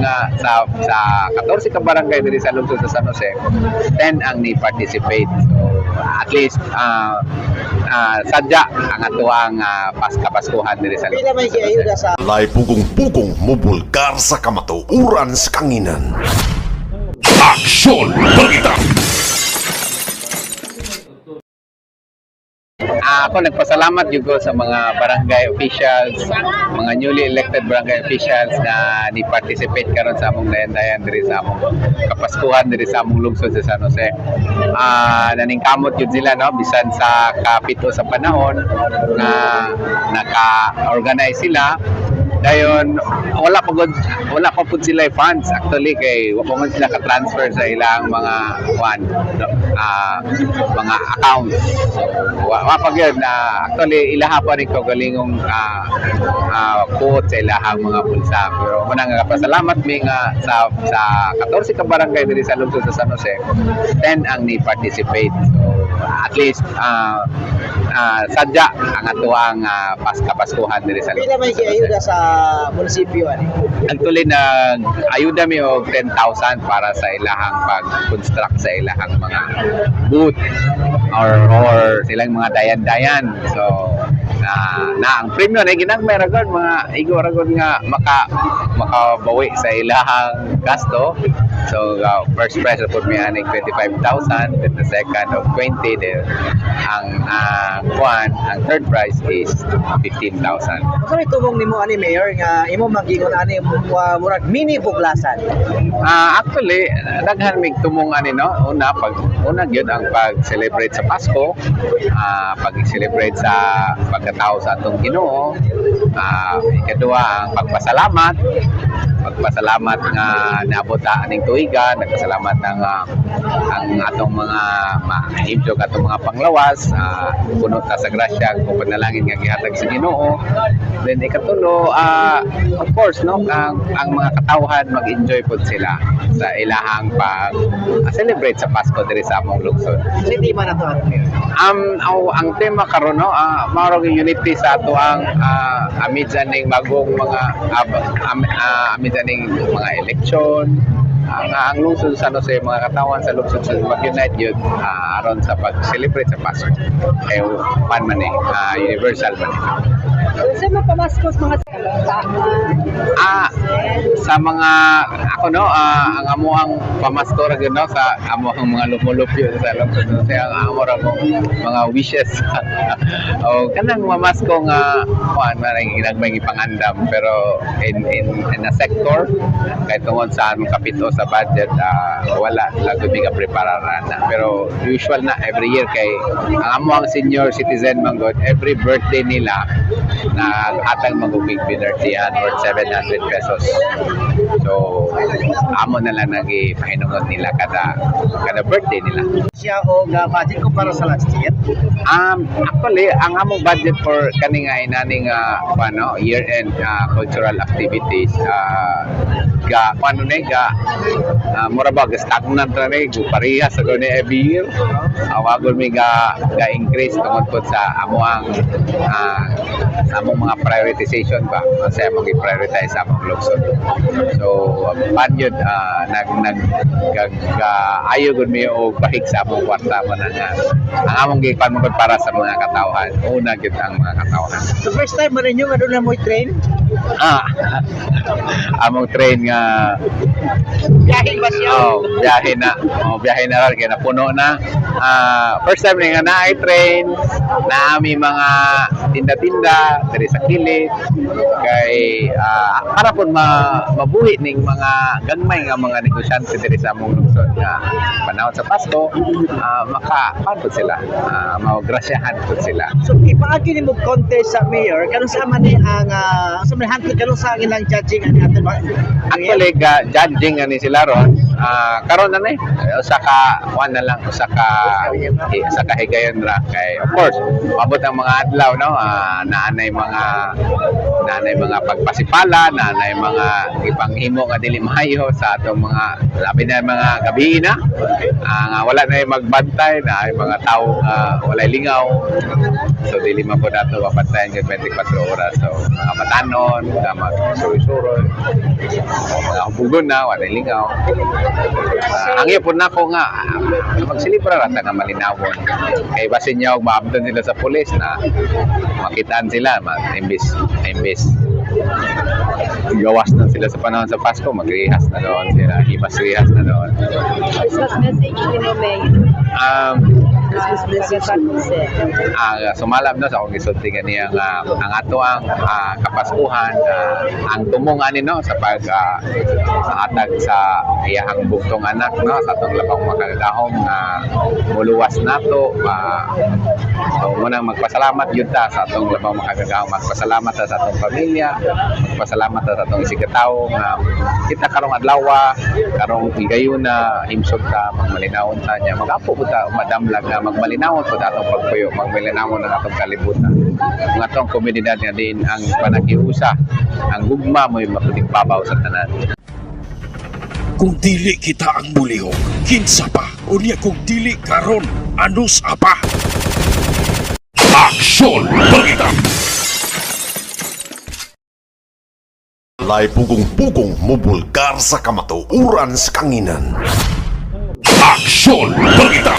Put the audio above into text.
nga sa 14 ka barangay diri sa lungsod sa San Jose, 10 ang ni-participate. So, at least sadya ang atuang Kapaskuhan diri sa Pila may giayuda sa Lay pugong-pugong mubulkar sa kamatuuran sa kanginan. Aksyon! Balita! Ako nagpasalamat yugo sa mga barangay officials, mga newly elected barangay officials na ni-participate karon sa among dayan-dayan diri sa among Kapaskuhan diri sa among lungsod sa San Jose. Naningkamot yun sila, no, bisan sa kapito sa panahon na naka-organize sila. Dayon wala pa pud sila funds actually, kay wa pa sila ka-transfer sa ilang mga mga accounts. So, wa pa gyud na actually ilaha pa rin ko galingong quote sa ilahang mga bulsa. Pero muna nga pasalamat mi nga sa 14 ka barangay diri sa lungsod sa San Jose, 10 ang ni-participate. So, at least sadya ang atuang Kapaskuhan diri sa pila may giayuda sa munisipyo ani. Actually ayuda mi og 10,000 para sa ilahang pag-construct sa ilahang mga booth or silang mga dayan-dayan. So ang premyo na ginagmay ragon mga igo ragon nga makabawi sa ilahang gasto. So first prize pud mi aning 25,000, then the second of 20, then ang third prize is 15,000. Sa may tumong nimo ani mayor nga imo magingon ani murag mini buglasan. Actually daghan mig tumong ani, no. Una gyud ang pag-celebrate sa Pasko, pag-celebrate sa pagkatao sa atong Ginoo, ikaduha ang pagpasalamat nga naabot aning tuigan, nagpasalamat ang atong mga mahimjog atong mga panglawas, puno ta sa grasya kung panalangin nga gihatag sa Ginoo. Then ikatulo, of course, no, ang mga katawhan mag-enjoy pud sila sa ilahang pag-celebrate sa Pasko diri sa among lungsod. Kasi di man ato Ang tema karon, no, mao unity sa ato ang amid ning bagong mga amid ning mga eleksyon. Ang lungsod sa San Jose, mga katawan sa lungsod sa mag-unite yun aron sa pag-celebrate sa Pasko. Universal man. Sa mga pamaskos mga sa mga ako, no, ang amuang pamasko ra gyud, no, sa amuang mga lumulupyo sa lungsod sa Jose, ang amo ra mga wishes o kanang mamasko nga maring ginagmay ipangandam, pero in a sector kay tungod sa anong kapito sa budget, wala lang gud nga prepararan na. Pero usual na every year kay ang amuang senior citizen manggod, every birthday nila na atang maguging pinartihan or 700 pesos. So amo na lang nagipahinungod nila kada birthday nila. siya o budget ko para sa last year. Actually ang among budget for kaning inaning year-end cultural activities, mura ba stagnant ra ni pareha sa gani every year. Awagol mi ga increase tungod pod sa among mga prioritization ba, kasi among i-prioritize sa among lungsod. So paanyod ayo gud mi og bahig sa among kwarta man ang among gipan mo para sa mga katawhan. Una gyud ang mga katawhan. The first time man ninyo nga doon na mo train? Among train nga Biyahe ba siya? Biyahe na rin, kaya napuno na. First time nga na-train, naami mga tinda-tinda dari sa kilid, kay para po mabuhi ning mga gagmay nga mga negosyante dari sa among lungsod nga panahon sa Pasko, makapanod sila, maugrasyahan po sila. So ipaagi ni mo contest sa mayor, kanang sama ni ang sa may handle kanang sa ilang judging ang atin ba? Actually judging ani sila ron, karon na ni usa ka higayon ra, kay of course mabot ang mga adlaw, no, naanay mga pagpasipala, naanay mga ipanghimo nga dili maayo sa atong mga labi na mga gabi na, wala na magbantay na ay mga tao walay lingaw. So dili man po nato mapantayan yung 24 oras. So mga batanon, mga magsuro-suro, mga hubugon na, wala lingaw. Ang iyo po na ko nga, magsilibra rata nga malinawon. Kay basin niya og maabdan nila sa pulis na makitaan sila, imbis gawas na sila sa panahon sa Pasko, magrihas na doon sila, himas rihas na doon. Christmas message ni mo, May. Christmas message. Sumalab no sa akong gisulti kaniya nga ang ato ang kapaskuhan, ang tumong ani no sa pag sa atag sa iyahang bugtong anak no sa atong labang makagahom nga muluwas nato. So muna magpasalamat yun ta sa atong labang makagahom, magpasalamat ta sa atong pamilya, magpasalamat ta sa atong isigataw nga kita karong adlaw karong igayuna himsog ta magmalinawon ta niya magapo po ta madamlag nga magmalinawon po ta atong pagpuyo, magmalinawon ang atong kalibutan ang atong komunidad nga din ang panakiusa ang gugma mo'y mapuligbabaw sa tanan. Kung dili kita ang mulihok, kinsa pa? Unya kung dili karon, anus apa? Aksyon! Balita! Lay pugong-pugong mubulgar sa kamatuuran sa kanginan. Aksyon! Balita!